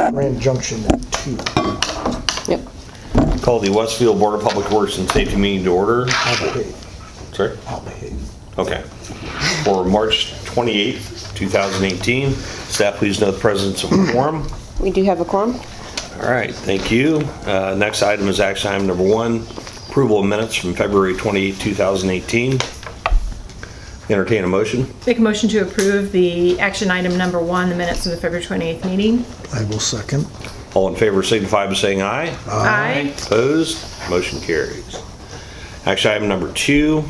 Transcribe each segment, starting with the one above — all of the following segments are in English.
Grand Junction at 2. Yep. Call the Westfield Board of Public Works and Safety meeting to order. I'll behave. Sorry? I'll behave. Okay. For March 28th, 2018. Staff, please note the presence of a quorum. We do have a quorum. All right, thank you. Next item is action item number 1, approval of minutes from February 28, 2018. Entertain a motion. Make a motion to approve the action item number 1, the minutes of the February 28th meeting. I will second. All in favor signify by saying aye. Aye. Opposed? Motion carries. Action item number 2,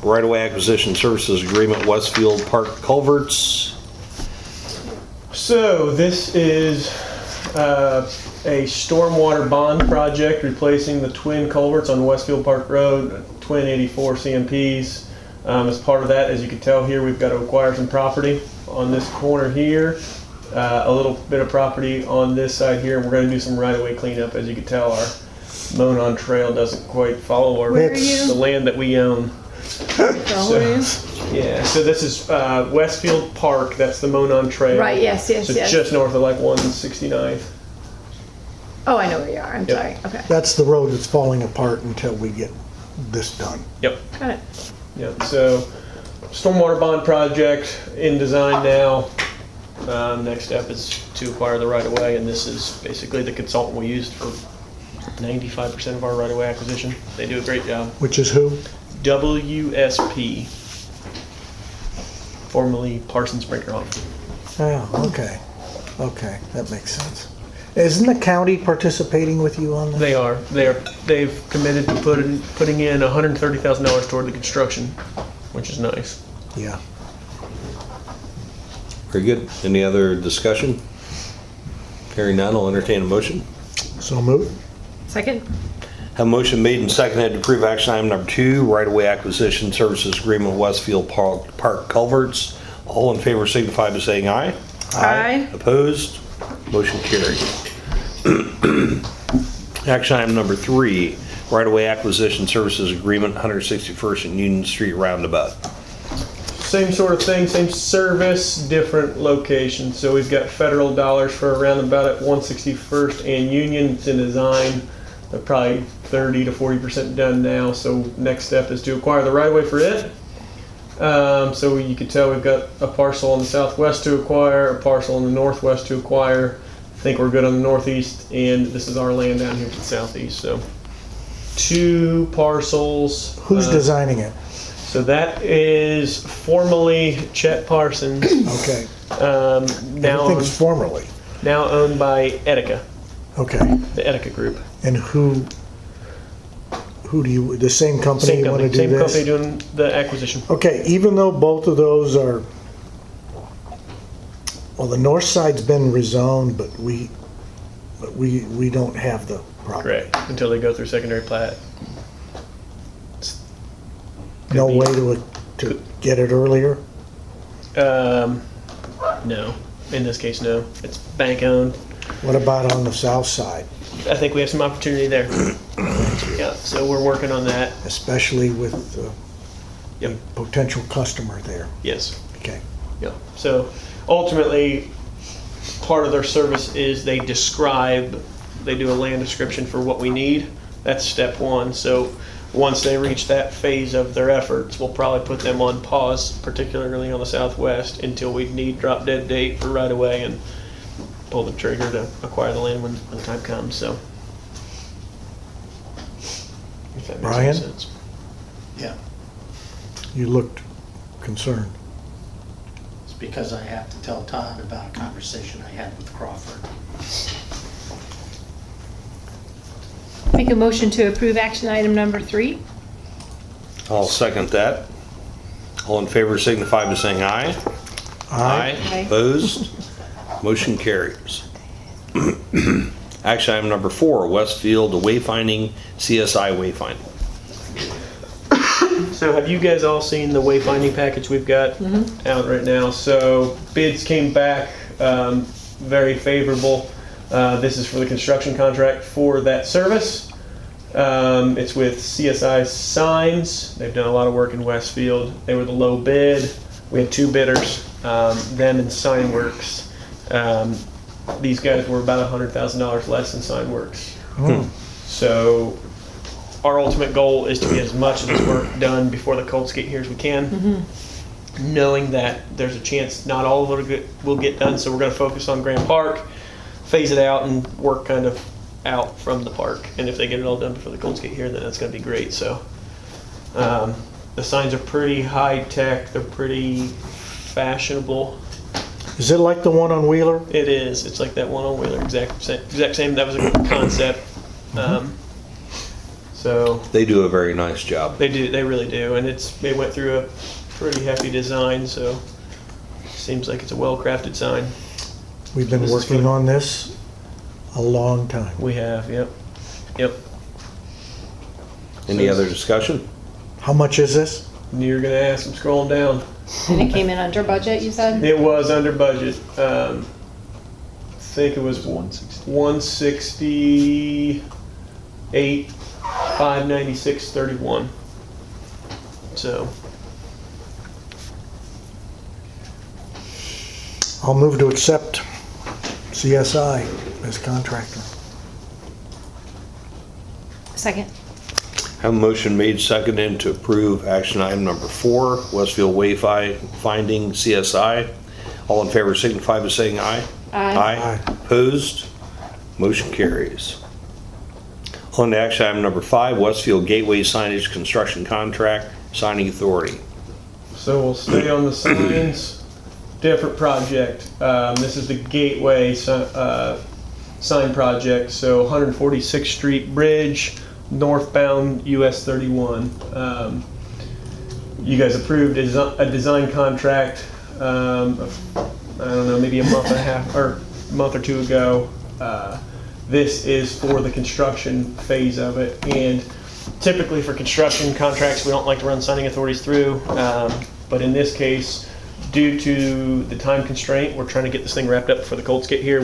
right-of-way acquisition services agreement, Westfield Park Culverts. So this is a stormwater bond project replacing the twin culverts on Westfield Park Road, twin 84 CMPs. As part of that, as you can tell here, we've got to acquire some property on this corner here, a little bit of property on this side here, and we're going to do some right-of-way cleanup. As you can tell, our Monon Trail doesn't quite follow Where are you? the land that we own. Oh, where are you? Yeah, so this is Westfield Park. That's the Monon Trail. Right, yes. So it's just north of like 169th. Oh, I know where you are. I'm Yep. sorry. Okay. That's the road that's falling apart until we get this done. Yep. Got it. Yep. So stormwater bond project in design now. Next step is to acquire the right of way, and this is basically the consultant we used for 95% of our right of way acquisition. They do a great job. Which is who? WSP, formerly Parsons Brinckerhoff. Oh, okay. Okay, that makes sense. Isn't the county participating with you on this? They are. They've committed to putting in $130,000 toward the construction, which is nice. Yeah. Very good. Any other discussion? Hearing none, I'll entertain a motion. So moved. Second? Have a motion made and seconded to approve action item number 2, right-of-way acquisition services agreement, Westfield Park Culverts. All in favor signify by saying aye. Aye. Opposed? Motion carried. Action item number 3, right-of-way acquisition services agreement, 161st and Union Street roundabout. Same sort of thing, same service, different location. So we've got federal dollars for a roundabout at 161st and Union. It's in design. They're probably 30 to 40% done now. So next step is to acquire the right of way for it. So you can tell we've got a parcel on the southwest to acquire, a parcel on the northwest to acquire. I think we're good on the northeast, and this is our land down here to the southeast. So 2 parcels. Who's designing it? So that is formerly Chet Parsons, Okay. now Everything's formerly. owned by Etika, Okay. the Etika Group. And who do you, the same company Same you want to company, do same this? company doing the acquisition. Okay, even though both of those are, well, the north side's been rezoned, but we don't have the property. Correct. Until they go through secondary plat. No Could be. way to get it earlier? No. In this case, no. It's bank owned. What about on the south side, I think we have some opportunity there. Yeah. So we're working on that. especially with the Yep. potential customer there? Yes. Okay. Yeah. So ultimately, part of their service is they do a land description for what we need. That's step 1. So once they reach that phase of their efforts, we'll probably put them on pause, particularly on the southwest, until we need drop dead date for right away and pull the trigger to acquire the land when the time comes. So, if that makes Brian? any sense. Yeah, You looked concerned. it's because I have to tell Todd about a conversation I had with Crawford. Make a motion to approve action item number 3. I'll second that. All in favor signify by saying aye. Aye. Opposed? Motion carries. Action item number 4, Westfield wayfinding, CSI wayfinding. So have you guys all seen the wayfinding package we've got out right now? So bids came back very favorable. This is for the construction contract for that service. It's with CSI Signs. They've done a lot of work in Westfield. They were the low bid. We had 2 bidders, them and Signworks. these guys were about $100,000 less than Signworks. Hmm. So our ultimate goal is to get as much of this work done before the cold skate here as we can, knowing that there's a chance not all of it will get done. So we're going to focus on Grand Park, phase it out, and work kind of out from the park. And if they get it all done before the cold skate here, then that's going to be great. So the signs are pretty high tech. They're pretty fashionable. Is it like the one on Wheeler? It is. It's like that one on Wheeler. Exact same. That was a concept. So They do a very nice job. they do. They really do. And they went through a pretty hefty design. So seems like it's a well-crafted sign. We've been This is working good. on this a long time. We have. Yep. Yep. Any other discussion? How much is this? You're gonna ask. I'm scrolling down. And it came in under budget, you said? It was under budget. I think it was 168, 596.31. So I'll move to accept CSI as contractor. Second. Have a motion made, seconded to approve action item number 4, Westfield Wayfinding CSI. All in favor signify by saying aye. Aye. Opposed? Motion carries. On to action item number 5, Westfield Gateway Signage Construction Contract, Signing Authority. So we'll stay on the signs. Different project. This is the Gateway sign project. So 146th Street Bridge, northbound US 31. You guys approved a design contract. I don't know, maybe a month and a half or a month or two ago. This is for the construction phase of it, and typically for construction contracts, we don't like to run signing authorities through, but in this case, due to the time constraint, we're trying to get this thing wrapped up before the cold skate here.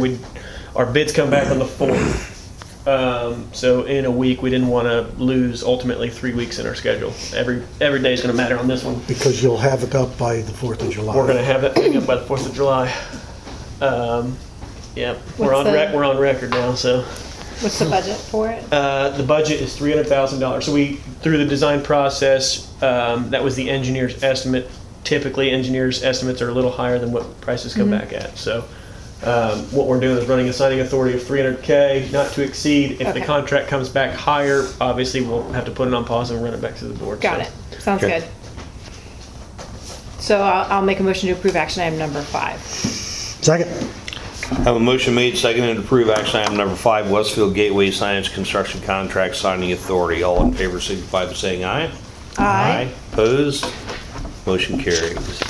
Our bids come back on the 4th. So in a week, we didn't want to lose ultimately 3 weeks in our schedule. Every day is going to matter on this one. Because you'll have it up by the 4th of July. We're going to have that thing up by the 4th of July. Yeah, we're What's we're on record now. So What's the budget for it? the budget is $300,000. So through the design process, that was the engineer's estimate. Typically, engineers' estimates are a little higher than what prices come back at. So what we're doing is running a signing authority of $300K, not to exceed. If the Okay. contract comes back higher, obviously we'll have to put it on pause and run it back to the board. Got So- it. Sounds Okay. good. So I'll make a motion to approve action item number 5. Second. Have a motion made, seconded to approve action item number 5, Westfield Gateway Signage Construction Contract, Signing Authority. All in favor signify by saying aye. Aye. Opposed? Motion carries.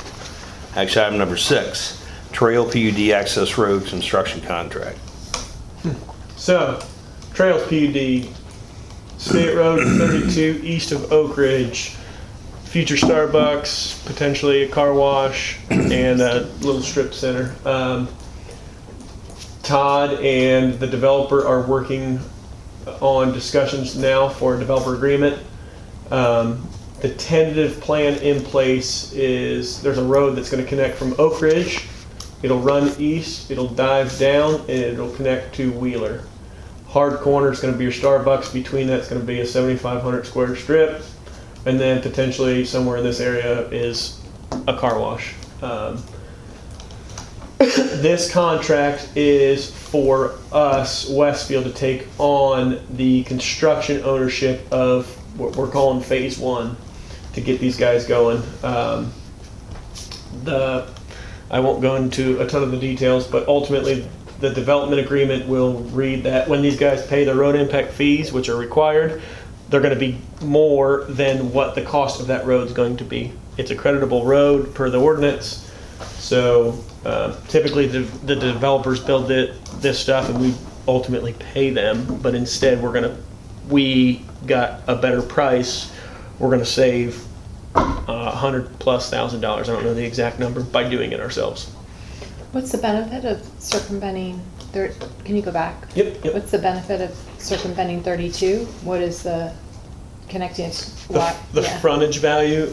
Action item number 6, Trail PUD Access Road Construction Contract. So, Trails PUD, State Road 32 east of Oak Ridge, future Starbucks, potentially a car wash, and a little strip center. Todd and the developer are working on discussions now for a developer agreement. The tentative plan in place is there's a road that's going to connect from Oak Ridge. It'll run east, it'll dive down, and it'll connect to Wheeler. Hard corner is going to be your Starbucks. Between that's going to be a 7,500 square strip, and then potentially somewhere in this area is a car wash. This contract is for us, Westfield, to take on the construction ownership of what we're calling phase 1 to get these guys going. I won't go into a ton of the details, but ultimately the development agreement will read that when these guys pay the road impact fees, which are required, they're going to be more than what the cost of that road is going to be. It's a creditable road per the ordinance. So typically the developers build this stuff and we ultimately pay them, but instead we got a better price. We're going to save $100,000+. I don't know the exact number by doing it ourselves. What's the benefit of circumventing, can you go back? Yep. What's the benefit of circumventing 32? What is the connecting? The frontage value,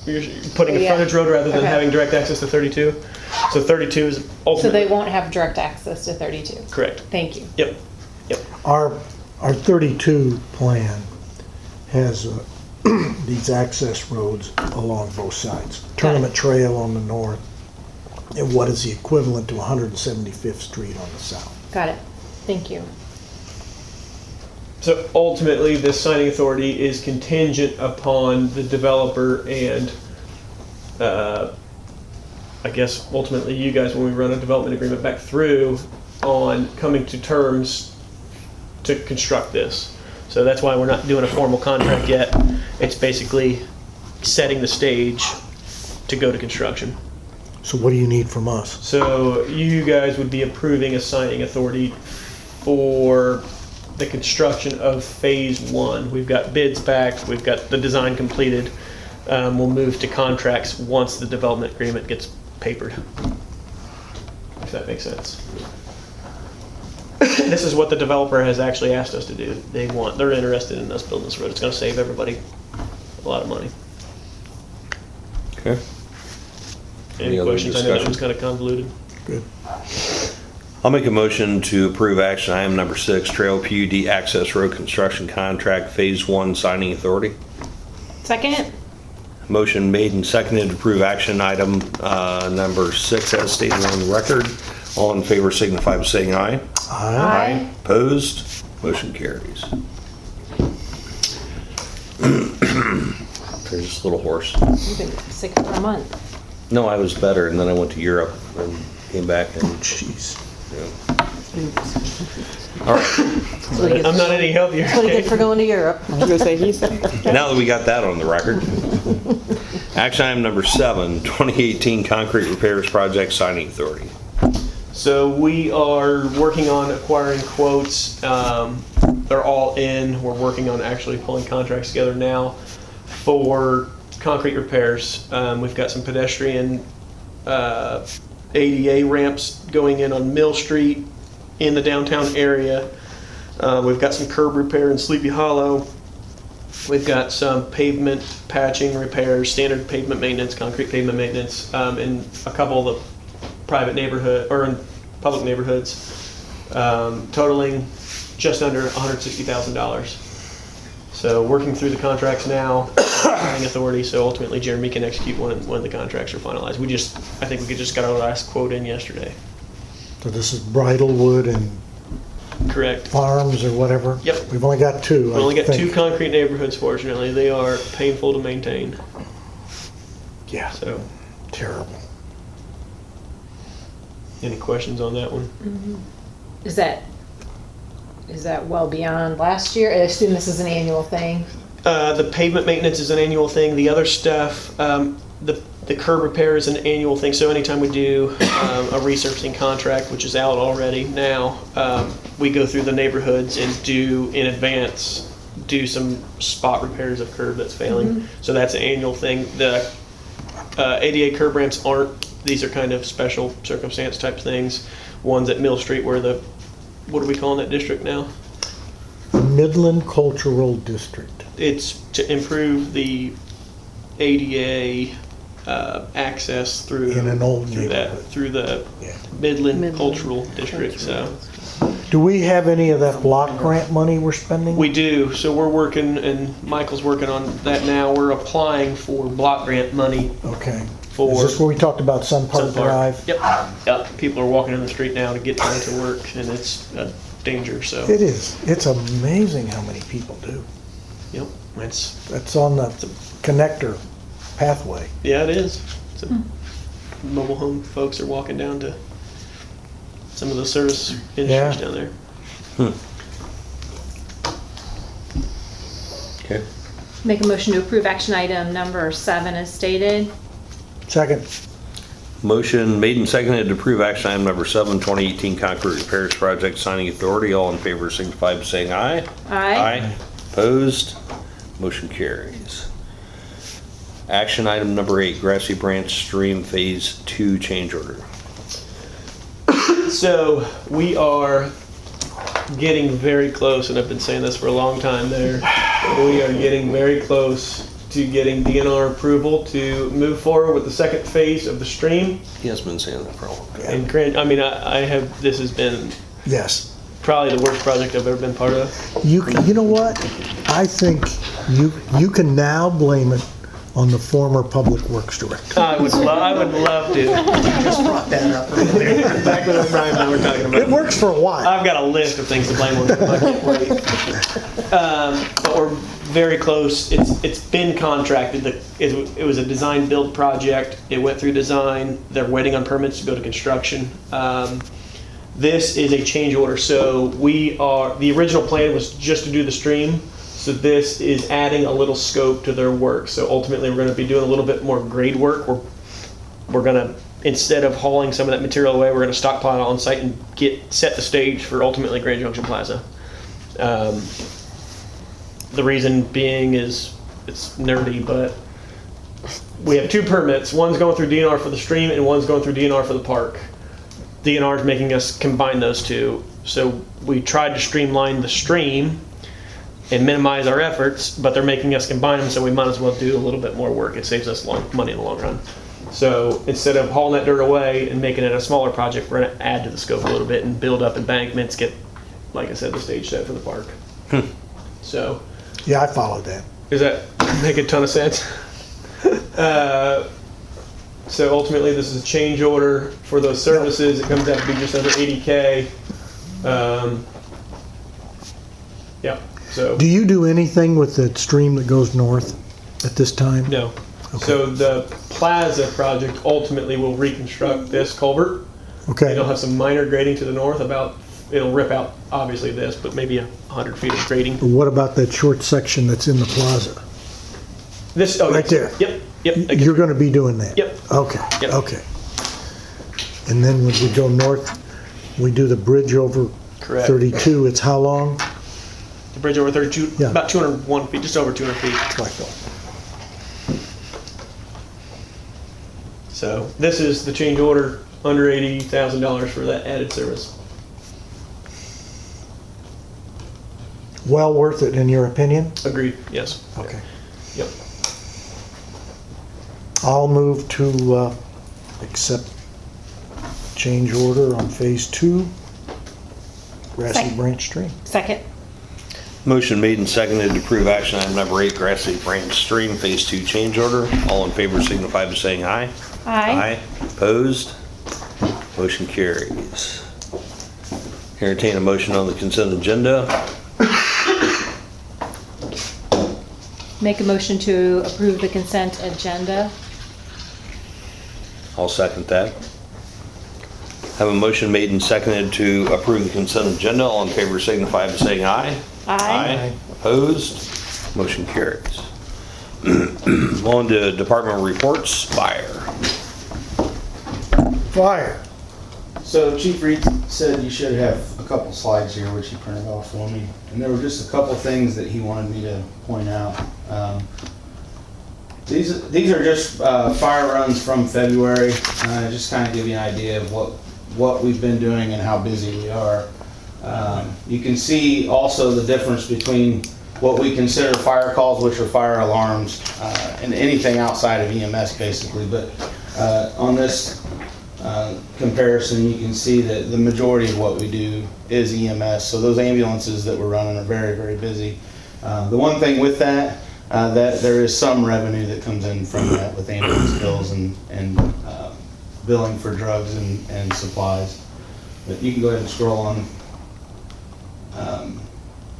you're putting a Yeah. frontage road rather than Okay. having direct access to 32. So 32 is So they ultimately, won't have direct access to 32? correct. Thank you. Yep, yep. Our 32 plan has these access roads along both sides. Tournament Trail on the north, and what is the equivalent to 175th Street on the south. Got it. Thank you. So ultimately, this signing authority is contingent upon the developer and, I guess ultimately you guys, when we run a development agreement back through, on coming to terms to construct this. So that's why we're not doing a formal contract yet. It's basically setting the stage to go to construction. So what do you need from us? So you guys would be approving a signing authority for the construction of phase 1. We've got bids back, we've got the design completed. We'll move to contracts once the development agreement gets papered, if that makes sense. This is what the developer has actually asked us to do. They're interested in us building this road. It's gonna save everybody a lot of money. Okay. Any other questions? I know that discussion? was kind of convoluted. Good. I'll make a motion to approve action item number 6, Trail PUD Access Road Construction Contract Phase 1 Signing Authority. Second? Motion made and seconded to approve action item number 6 as stated on the record. All in favor signify by saying aye. Aye. Opposed? Motion carries. There's this little horse. You've been sick for a month. No, I was better, and then I went to Europe and came back and, Jeez. you know. All right, I'm not any healthier. What do you get for going to Europe? I was gonna say, he's, now that we got that on the record. Action item number 7, 2018 Concrete Repairs Project Signing Authority. So we are working on acquiring quotes. They're all in. We're working on actually pulling contracts together now for concrete repairs. We've got some pedestrian ADA ramps going in on Mill Street in the downtown area. We've got some curb repair in Sleepy Hollow. We've got some pavement patching repairs, standard pavement maintenance, concrete pavement maintenance, in a couple of the private neighborhood or in public neighborhoods, totaling just under $160,000. So working through the contracts now, signing authority, so ultimately Jeremy can execute when the contracts are finalized. I think we just got our last quote in yesterday. So this is Bridlewood and Correct. Farms or whatever? Yep. We've only got 2. We only I got 2 think. concrete neighborhoods, fortunately. They are painful to maintain, Yeah, so. terrible. Any questions on that one? Is that well beyond last year? I assume this is an annual thing. The pavement maintenance is an annual thing. The other stuff, the curb repair is an annual thing. So anytime we do a resurfacing contract, which is out already now, we go through the neighborhoods and in advance, do some spot repairs of curb that's failing. So that's an annual thing. The ADA curb ramps aren't. These are kind of special circumstance type things. Ones at Mill Street where what are we calling that district now? Midland Cultural District. It's to improve the ADA access through In an old through neighborhood. through the Yeah. Midland Cultural District. So Do we have any of that block grant money we're spending? we do. So we're working, and Michael's working on that now. We're applying for block grant money Okay. for Is this where we talked about Sun Park Sun Park. Drive? Yep. People are walking in the street now to get down to work, and it's a danger. So It is. It's amazing how many people do. yep, it's That's on the connector pathway. yeah, it is. It's mobile home folks are walking down to some of the service industries Yeah. down there. Okay. Make a motion to approve action item number 7 as stated. Second. Motion made and seconded to approve action item number 7, 2018 Concrete Repairs Project Signing Authority. All in favor signify by saying aye. Aye. Opposed? Motion carries. Action item number 8, Grassy Branch Stream Phase 2 change order. So we are getting very close, and I've been saying this for a long time there. We are getting very close to getting DNR approval to move forward with the second phase of the stream. He has been saying that for a while. And Grant, I mean, I have, this has been Yes. probably the worst project I've ever been part of. You know what? I think you can now blame it on the former Public Works Director. I would love to. Just brought that up earlier. Exactly what Brian and I were talking about. It works for a while. I've got a list of things to blame on. I can't wait. But we're very close. It's been contracted. It was a design build project. It went through design. They're waiting on permits to go to construction. This is a change order. So the original plan was just to do the stream. So this is adding a little scope to their work. So ultimately, we're going to be doing a little bit more grade work. We're going to, instead of hauling some of that material away, we're going to stockpile it on site and set the stage for ultimately Grand Junction Plaza. The reason being is it's nerdy, but we have 2 permits. One's going through DNR for the stream, and one's going through DNR for the park. DNR is making us combine those 2. So we tried to streamline the stream and minimize our efforts, but they're making us combine them, so we might as well do a little bit more work. It saves us money in the long run. So instead of hauling that dirt away and making it a smaller project, we're going to add to the scope a little bit and build up embankments, get, like I said, the stage set for the park. So, Yeah, I followed that. does that make a ton of sense? So ultimately, this is a change order for those services. It comes out to be just under $80K. Yeah. So Do you do anything with the stream that goes north at this time? no. So the Plaza project ultimately will reconstruct this culvert. Okay. It'll have some minor grading to the north. It'll rip out obviously this, but maybe 100 feet of grading. What about that short section that's in the plaza? This Right there. Yep. You're going to be doing that? Yep. Okay, Yep. okay. And then when we go north, we do the bridge over Correct. 32. It's how long? The bridge over 32, Yeah. about 201 feet, just over 200 feet. So this is the change order, under $80,000 for that added service. Well worth it, in your opinion? Agreed, yes. Okay. Yep. I'll move to accept change order on Phase 2, Grassy Second. Branch Stream. Second. Motion made and seconded to approve action item number 8, Grassy Branch Stream Phase 2 change order. All in favor signify by saying aye. Aye. Opposed? Motion carries. Entertain a motion on the consent agenda. Make a motion to approve the consent agenda. I'll second that. Have a motion made and seconded to approve the consent agenda. All in favor signify by saying aye. Aye. Opposed? Motion carries. On to department reports. Fire. Fire. So Chief Reed said you should have a couple slides here, which he printed off for me. And there were just a couple things that he wanted me to point out. These are just fire runs from February. Just kind of give you an idea of what we've been doing and how busy we are. You can see also the difference between what we consider fire calls, which are fire alarms, and anything outside of EMS basically. But on this comparison, you can see that the majority of what we do is EMS. So those ambulances that we're running are very, very busy. The one thing with that there is some revenue that comes in from that with ambulance bills and billing for drugs and supplies. But you can go ahead and scroll on.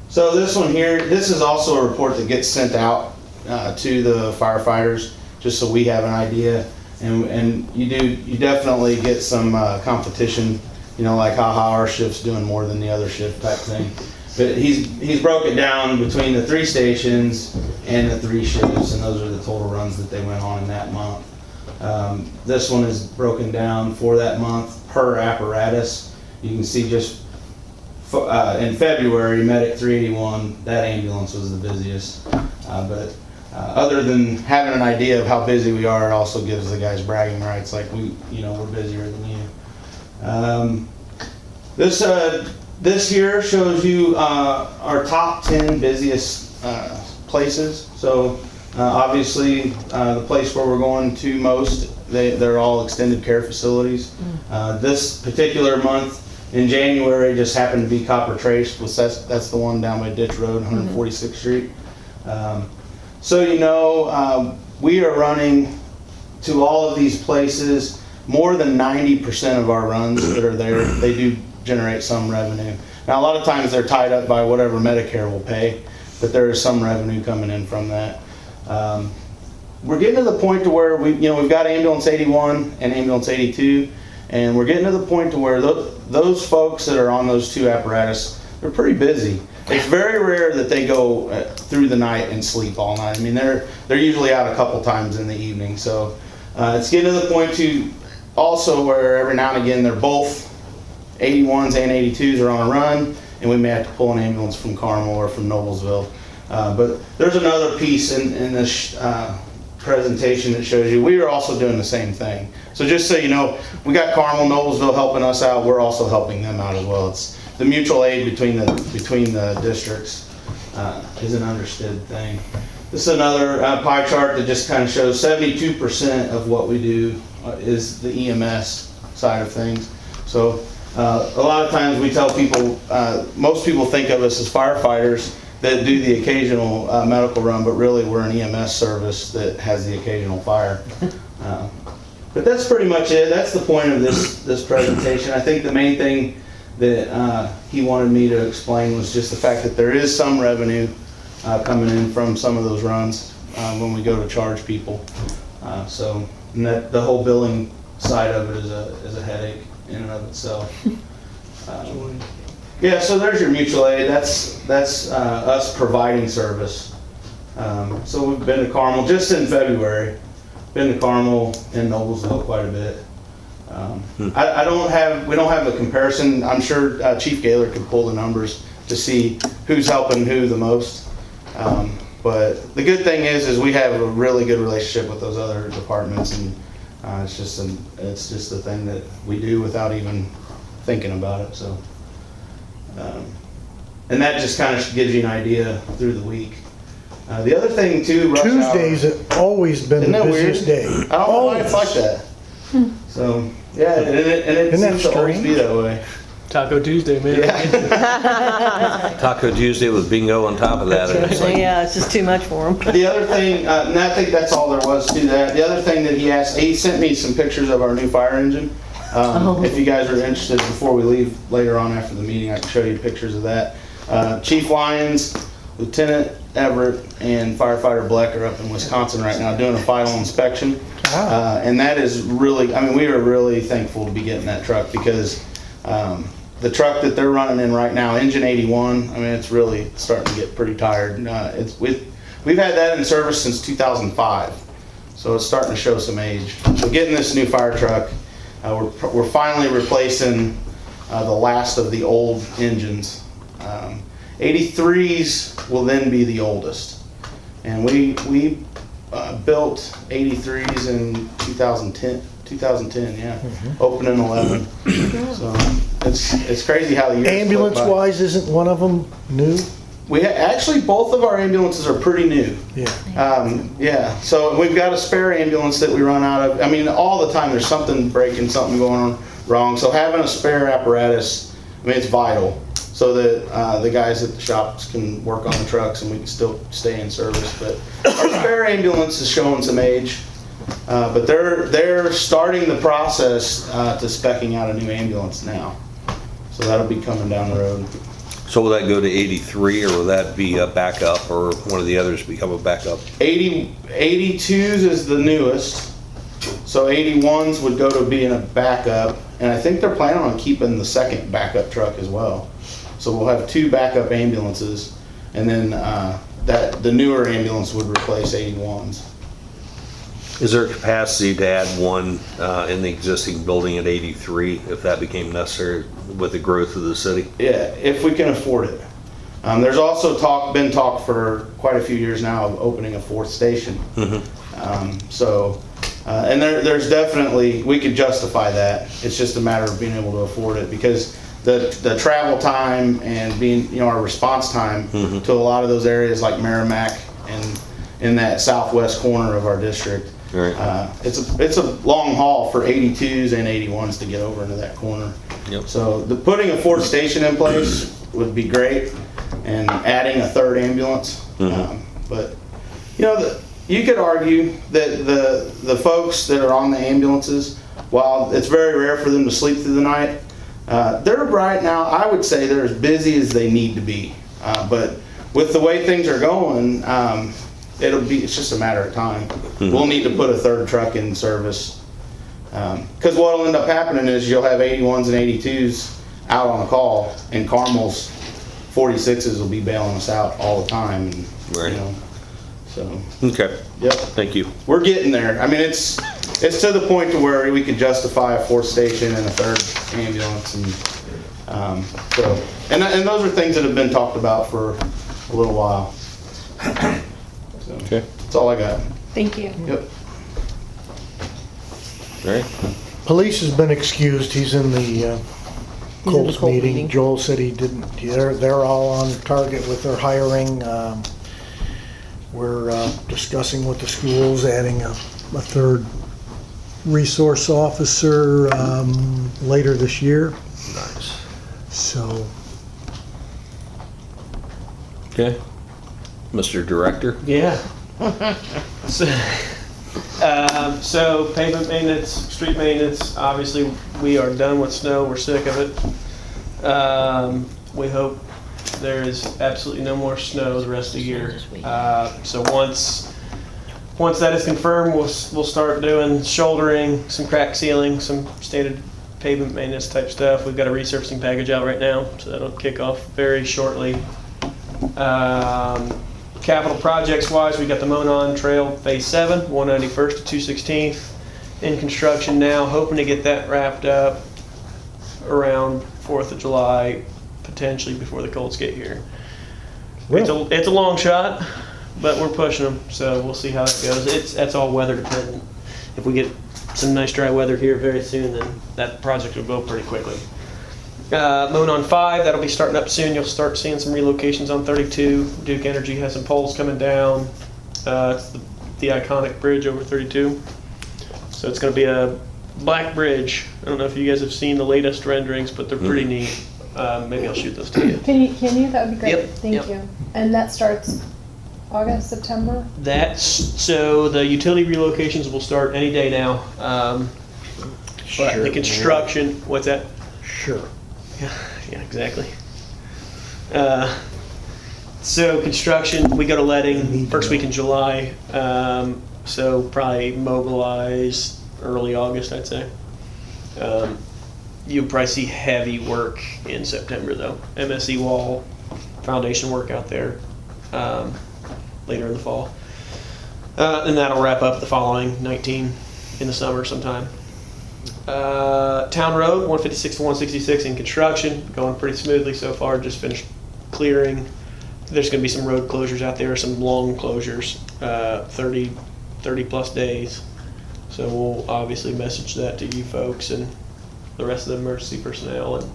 So this one here, this is also a report that gets sent out to the firefighters, just so we have an idea. And you definitely get some competition, like how our shift's doing more than the other shift type thing. But he's broke it down between the 3 stations and the 3 shifts, and those are the total runs that they went on in that month. This one is broken down for that month per apparatus. You can see just in February, Medic 381, that ambulance was the busiest. But other than having an idea of how busy we are, it also gives the guys bragging rights, like we're busier than you. This here shows you our top 10 busiest places. So Obviously, the place where we're going to most, they're all extended care facilities. This particular month in January just happened to be Copper Trace, that's the one down by Ditch Road, 146th Street. So we are running to all of these places. More than 90% of our runs that are there, they do generate some revenue. Now, a lot of times they're tied up by whatever Medicare will pay, but there is some revenue coming in from that. We're getting to the point to where we've got Ambulance 81 and Ambulance 82, and we're getting to the point to where those folks that are on those two apparatus, they're pretty busy. It's very rare that they go through the night and sleep all night. I mean, they're usually out a couple times in the evening. So it's getting to the point to also where every now and again they're both 81s and 82s are on a run, and we may have to pull an ambulance from Carmel or from Noblesville. But there's another piece in this presentation that shows you we are also doing the same thing. So just so you know, we got Carmel, Noblesville helping us out. We're also helping them out as well. It's the mutual aid between the districts is an understood thing. This is another pie chart that just kind of shows 72% of what we do is the EMS side of things. So a lot of times we tell people, most people think of us as firefighters that do the occasional medical run, but really we're an EMS service that has the occasional fire. But that's pretty much it. That's the point of this presentation. I think the main thing that he wanted me to explain was just the fact that there is some revenue coming in from some of those runs when we go to charge people. And that the whole billing side of it is a headache in and of itself. Yeah, so there's your mutual aid. That's us providing service. So we've been to Carmel just in February. Been to Carmel and Noblesville quite a bit. We don't have a comparison. I'm sure Chief Gaylor could pull the numbers to see who's helping who the most. But the good thing is we have a really good relationship with those other departments, and it's just a thing that we do without even thinking about it. So, and that just kind of gives you an idea through the week. The other thing too, rush Tuesdays hour, have always been isn't the that busiest weird? day. I don't know why it's like that. So yeah, and it Isn't that seems to always strange? be that way. Taco Tuesday, man. Yeah. Taco Tuesday with bingo on top of that. And it's like, Yeah, it's just too much for them. The other thing, and I think that's all there was to that. The other thing that he asked, he sent me some pictures of our new fire engine. If you guys are interested, before we leave later on after the meeting, I can show you pictures of that. Chief Lyons, Lieutenant Everett, and Firefighter Bleck are up in Wisconsin right now doing a final inspection. And that is really, we are really thankful to be getting that truck because the truck that they're running in right now, engine 81, it's really starting to get pretty tired. We've had that in service since 2005, so it's starting to show some age. So getting this new fire truck, we're finally replacing the last of the old engines. 83s will then be the oldest, and we built 83s in 2010, yeah. Opened in 11. So it's crazy how the years Ambulance flip by. wise, isn't one of them new? Actually, both of our ambulances are pretty new. Yeah. So we've got a spare ambulance that we run out of. All the time there's something breaking, something going on wrong. So having a spare apparatus, it's vital so that the guys at the shops can work on the trucks and we can still stay in service. But our spare ambulance is showing some age. But they're starting the process to specing out a new ambulance now. So that'll be coming down the road. so will that go to 83 or will that be a backup or one of the others become a backup? 82s is the newest. So 81s would go to being a backup. And I think they're planning on keeping the second backup truck as well. So we'll have 2 backup ambulances. And then the newer ambulance would replace 81s. Is there capacity to add one in the existing building at 83 if that became necessary with the growth of the city? Yeah, if we can afford it. There's also been talk for quite a few years now of opening a 4th station. And there's definitely, we could justify that. It's just a matter of being able to afford it because the travel time and being, our response time to a lot of those areas like Merrimack in that southwest corner of our district. Right. It's a long haul for 82s and 81s to get over into that corner. Yep. So putting a fourth station in place would be great, and adding a third ambulance. But you know, you could argue that the folks that are on the ambulances, while it's very rare for them to sleep through the night, they're right now, I would say they're as busy as they need to be. But with the way things are going, it's just a matter of time. We'll need to put a third truck in service. Because what will end up happening is you'll have 81s and 82s out on a call, and Carmel's 46s will be bailing us out all the time. And, Right. You know, so, Okay, yep. thank you. We're getting there. I mean, it's to the point to where we could justify a fourth station and a third ambulance, and and those are things that have been talked about for a little while. So, Okay. that's all I got. Thank you. Yep. Right. Police has been excused, he's in the Colts Colt meeting. meeting. Joel said he didn't, they're all on target with their hiring. We're discussing with the schools, adding a third resource officer later this year, Nice. so. Okay. Mr. Director? Yeah. So pavement maintenance, street maintenance, obviously we are done with snow, we're sick of it. We hope there is absolutely no more snow the rest of the year. So once that is confirmed, we'll start doing shouldering, some crack sealing, some standard pavement maintenance type stuff. We've got a resurfacing package out right now, so that'll kick off very shortly. Capital projects wise, we got the Monon Trail Phase 7, 191st to 216th, in construction now, hoping to get that wrapped up around 4th of July, potentially before the Colts get here. It's a long shot, but we're pushing them, so we'll see how that goes. That's all weather dependent. If we get some nice dry weather here very soon, then that project will go pretty quickly. Monon 5, that'll be starting up soon. You'll start seeing some relocations on 32. Duke Energy has some poles coming down. It's the iconic bridge over 32. So it's going to be a black bridge. I don't know if you guys have seen the latest renderings, but they're pretty neat. Maybe I'll shoot those to you. Can you? That would be great. Yep, Thank yep. you. And that starts August, September? So the utility relocations will start any day now. But the construction, what's that? Sure. Yeah, exactly. So construction, we go to letting first week in July. So probably mobilize early August, I'd say. You'll probably see heavy work in September though. MSE wall, foundation work out there later in the fall. And that'll wrap up the following 19 in the summer sometime. Town Road, 156 to 166 in construction, going pretty smoothly so far, just finished clearing. There's gonna be some road closures out there, some long closures, 30 plus days. So we'll obviously message that to you folks and the rest of the emergency personnel. And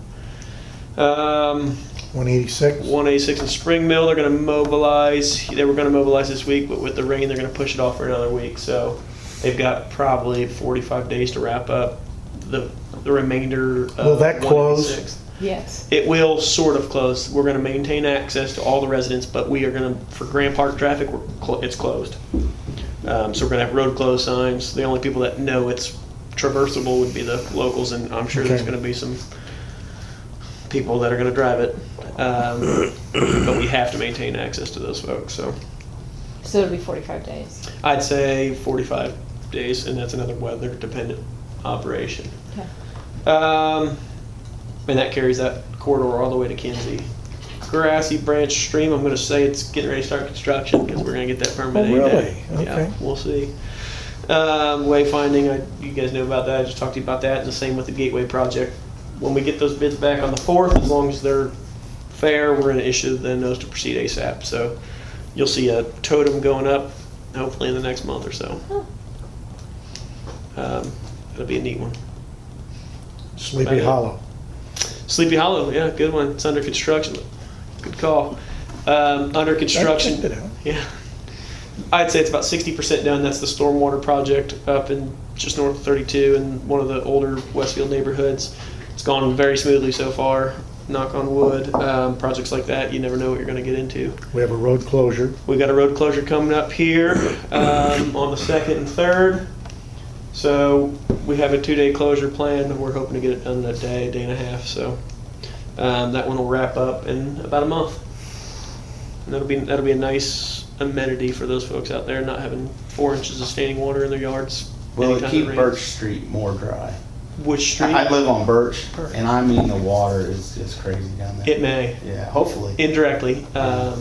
186? 186 in Spring Mill, they're gonna mobilize. They were gonna mobilize this week, but with the rain, they're gonna push it off for another week. So they've got probably 45 days to wrap up the remainder of Will that close? 186. Yes. It will sort of close. We're gonna maintain access to all the residents, but we are gonna, for Grand Park traffic, it's closed. So we're gonna have road closed signs. The only people that know it's traversable would be the locals, and I'm sure there's Okay. gonna be some people that are gonna drive it. But we have to maintain access to those folks, so. So it'll be 45 days. I'd say 45 days, and that's another weather-dependent operation. Okay. And that carries that corridor all the way to Kinsey. Grassy Branch Stream, I'm gonna say it's getting ready to start construction, because we're gonna get that permit any day. really? Yeah, Okay. we'll see. Wayfinding, you guys know about that, I just talked to you about that, and the same with the Gateway project. When we get those bids back on the 4th, as long as they're fair, we're gonna issue the notice to proceed ASAP, so you'll see a totem going up, hopefully in the next month or so. It'll be a neat one. Sleepy Right. Hollow. Sleepy Hollow, yeah, good one. It's under construction. Good call. Under construction. checked it out. Yeah. I'd say it's about 60% done. That's the stormwater project up in just north of 32 in one of the older Westfield neighborhoods. It's gone very smoothly so far. Knock on wood. Projects like that, you never know what you're going to get into. We have a road closure. We got a road closure coming up here on the 2nd and 3rd. So we have a 2-day closure planned, and we're hoping to get it done in a day and a half. So that one will wrap up in about a month. And that'll be a nice amenity for those folks out there, not having 4 inches of standing water in their yards. Will it anytime keep rains. Birch Street more dry? Which street? I live on Birch, and I mean the water is crazy down there. It may. Yeah, hopefully. Indirectly. Yeah.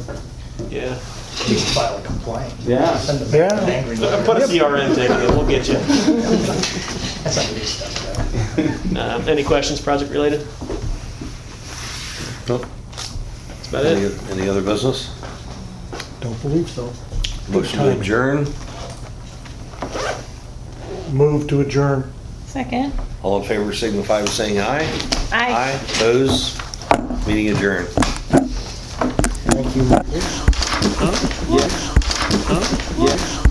You can file a complaint. Yeah. Send them Yeah. an angry letter. Put a CRM ticket in, we'll get you. That's not new stuff, though. Any questions project related? Nope. That's about it. Any other business? Don't believe so. Motion to adjourn. Move to adjourn. Second. All in favor signify by saying aye. Aye. Opposed? Meeting adjourned. Thank you, members. Yes. Yes.